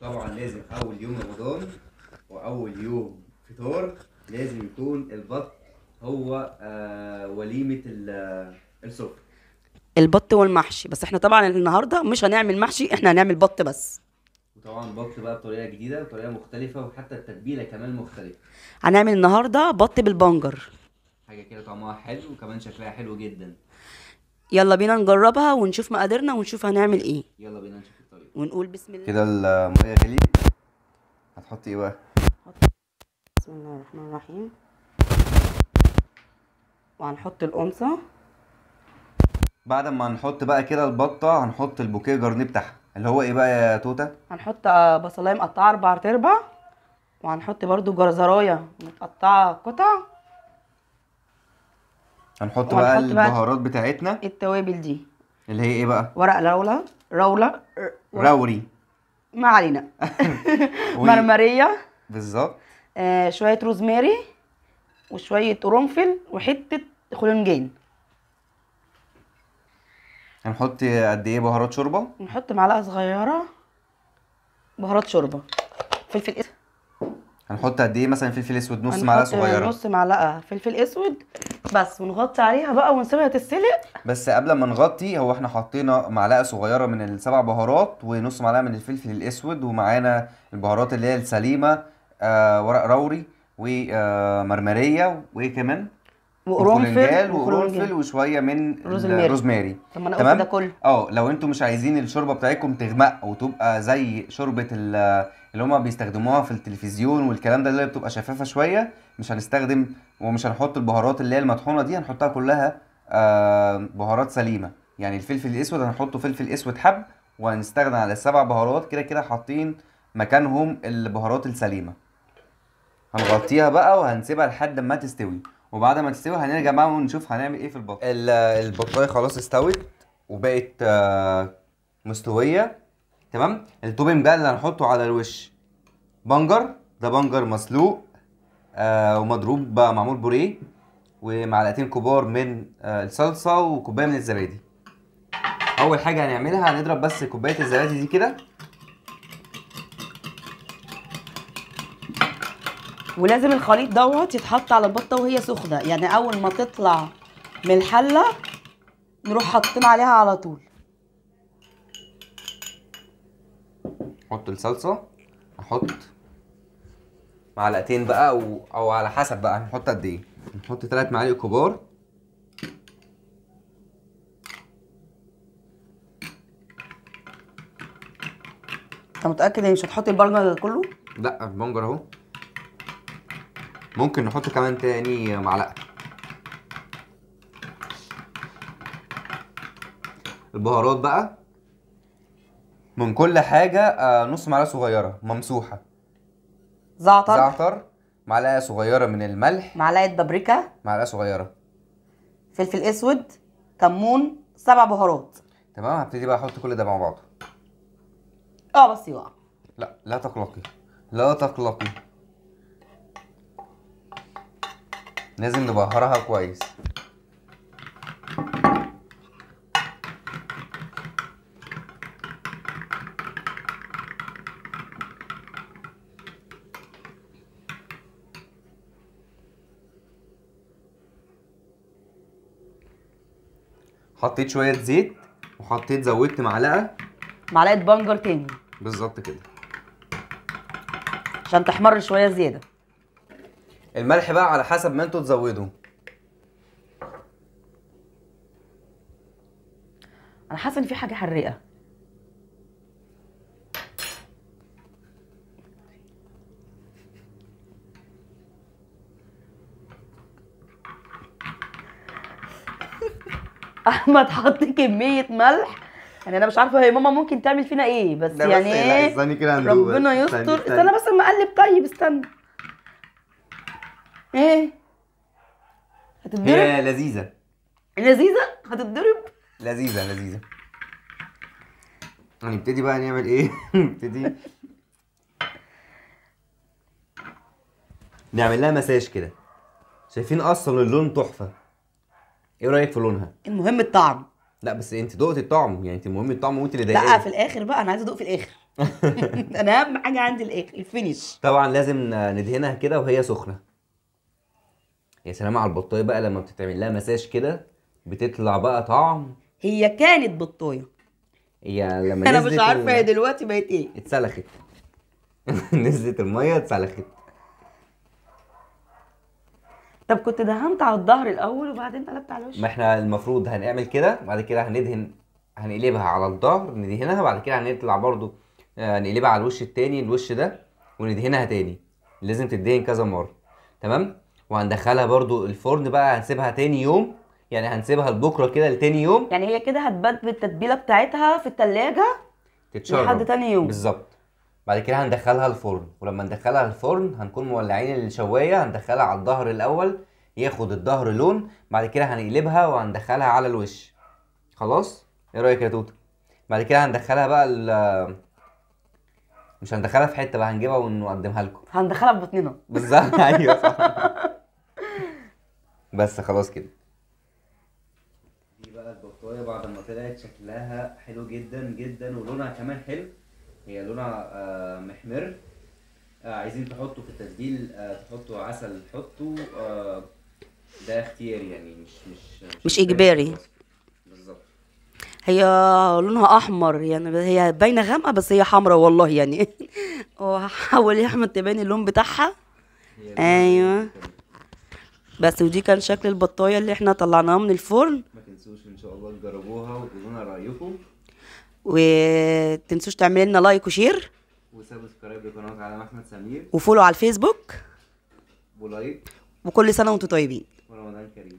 طبعا لازم اول يوم رمضان واول يوم فطار لازم يكون البط هو وليمة السفر. البط والمحشي، بس احنا طبعا النهارده مش هنعمل محشي، احنا هنعمل بط بس. وطبعا بط بقى بطريقة جديدة بطريقة مختلفة وحتى التتبيلة كمان مختلفة. هنعمل النهارده بط بالبنجر. حاجة كده طعمها حلو وكمان شكلها حلو جدا. يلا بينا نجربها ونشوف مقاديرنا ونشوف هنعمل ايه. يلا بينا نشوف الطريقة. ونقول بسم الله. كده المية غليت، هتحطي ايه بقى؟ بسم الله الرحمن الرحيم. وهنحط القمصة. بعد ما نحط بقى كده البطة هنحط البوكيه جرنيه بتاعها اللي هو ايه بقى يا توتة؟ هنحط بصلايه مقطعه 4 ارباع. وهنحط برضو جزرايه متقطعه قطع. هنحط بقى وهنحط بقى البهارات بتاعتنا التوابل دي. اللي هي ايه بقى؟ ورق لورا رولة راوري. ما علينا. و مرمرية. بالظبط. شوية روزماري وشوية قرنفل وحتة خلنجان. هنحط قد ايه بهارات شوربه؟ نحط معلقة صغيرة بهارات شوربة. فلفل اسود. هنحط قد ايه مثلا فلفل اسود؟ نص معلقه هنحط صغيره. نص معلقة فلفل اسود بس، ونغطي عليها بقى ونسيبها تتسلق. بس قبل ما نغطي، هو احنا حطينا معلقه صغيره من السبع بهارات ونص معلقه من الفلفل الاسود، ومعانا البهارات اللي هي السليمه، ورق راوري ومرمريه وايه كمان؟ وخلنجال وقرنفل وشويه من روزماري. الروزماري. طب ما انا قلت ده تمام. كله. لو انتوا مش عايزين الشوربه بتاعتكم تغمق وتبقى زي شوربه اللي هما بيستخدموها في التلفزيون والكلام ده اللي بتبقى شفافه شويه، مش هنستخدم ومش هنحط البهارات اللي هي المطحونه دي، هنحطها كلها بهارات سليمه. يعني الفلفل الاسود هنحطه فلفل اسود حب، وهنستخدم على السبع بهارات كده كده حاطين مكانهم البهارات السليمه. هنغطيها بقى وهنسيبها لحد ما تستوي، وبعد ما تستوي هنرجع بقى ونشوف هنعمل ايه في البط. البطايه خلاص استوت وبقت مستويه. تمام. التوبنج بقى اللي هنحطه على الوش بنجر، ده بنجر مسلوق ومضروب معمول بوريه، ومعلقتين كبار من الصلصه وكوبايه من الزبادي. اول حاجه هنعملها هنضرب بس كوبايه الزبادي دي كده. ولازم الخليط دوت يتحط على البطه وهي سخنه، يعني اول ما تطلع من الحله نروح حاطين عليها على طول. نحط الصلصه، نحط معلقتين بقى او على حسب بقى هنحط قد ايه. نحط 3 معالق كبار. انت متاكد ان مش هتحط البرجر كله؟ لا البنجر اهو. ممكن نحط كمان تاني معلقه. البهارات بقى من كل حاجه نص معلقه صغيره ممسوحه. زعتر، معلقه صغيره من الملح، معلقه بابريكا، معلقه صغيره فلفل اسود، كمون، 7 بهارات. تمام. هبتدي بقى احط كل ده مع بعضه. بس يقع. لا لا تقلقي، لا تقلقي، لازم نبهرها كويس. حطيت شويه زيت وحطيت زودت معلقه بنجر تاني بالظبط كده عشان تحمر شويه زياده. الملح بقى على حسب ما انتوا تزودوا. انا حاسه ان في حاجه حرقه. احمد حط كميه ملح، يعني انا مش عارفه هي ماما ممكن تعمل فينا ايه، بس يعني لا ايه. استني كده هندوق. ربنا يستر. استنى بس اما اقلب. طيب استنى. ايه هتتضرب؟ هي لذيذه لذيذه. هتتضرب. لذيذه لذيذه. هنبتدي بقى نعمل ايه؟ نبتدي نعمل لها مساج كده. شايفين اصلا اللون تحفه. ايه رايك في لونها؟ المهم الطعم. لا بس انت دقتي الطعم، يعني انت المهم الطعم وانت اللي لا ضايقاني. في الاخر بقى، انا عايزه ادوق في الاخر. انا اهم حاجه عندي الاخر الفينش. طبعا لازم ندهنها كده وهي سخنه. يا سلام على البطايه بقى لما بتتعمل لها مساج كده، بتطلع بقى طعم. هي كانت بطايه، هي لما انا مش نزلت عارفه هي دلوقتي بقت ايه. اتسلخت. نزلت الميه اتسلخت. طب كنت دهنت على الظهر الاول وبعدين قلبت على الوش؟ ما احنا المفروض هنعمل كده، بعد كده هندهن، هنقلبها على الظهر ندهنها، بعد كده هنطلع برضو نقلبها على الوش التاني، الوش ده، وندهنها تاني. لازم تدهن كذا مرة. تمام. وهندخلها برضو الفرن بقى، هنسيبها تاني يوم، يعني هنسيبها لبكرة كده لتاني يوم. يعني هي كده هتبات بالتتبيله بتاعتها في التلاجة تتشرب لحد تاني يوم. بالظبط. بعد كده هندخلها الفرن، ولما ندخلها الفرن هنكون مولعين الشواية، هندخلها على الظهر الأول ياخد الظهر لون، بعد كده هنقلبها وهندخلها على الوش. خلاص؟ ايه رأيك يا توته؟ بعد كده هندخلها بقى مش هندخلها في حتة بقى، هنجيبها ونقدمها لكم. هندخلها في بطننا. بالظبط. ايوه صح. بس خلاص كده. دي بقى البطايه بعد ما طلعت شكلها حلو جدا جدا ولونها كمان حلو. هي لونها محمر. عايزين تحطوا في التتبيل تحطوا عسل، حطوا ده اختياري يعني، مش اجباري. بالظبط. هي لونها احمر يعني، هي باينه غامقه بس هي حمرا والله يعني. هو حاول يا احمد تبين اللون بتاعها. ايوه. بس ودي كان شكل البطايه اللي احنا طلعناها من الفرن. ما تنسوش ان شاء الله تجربوها وتقولوا لنا رايكم، وتنسوش تعملوا لنا لايك وشير وسبسكرايب لقناه عالم احمد سمير، وفولو على الفيسبوك. ولايك. وكل سنه وانتم طيبين. ورمضان كريم.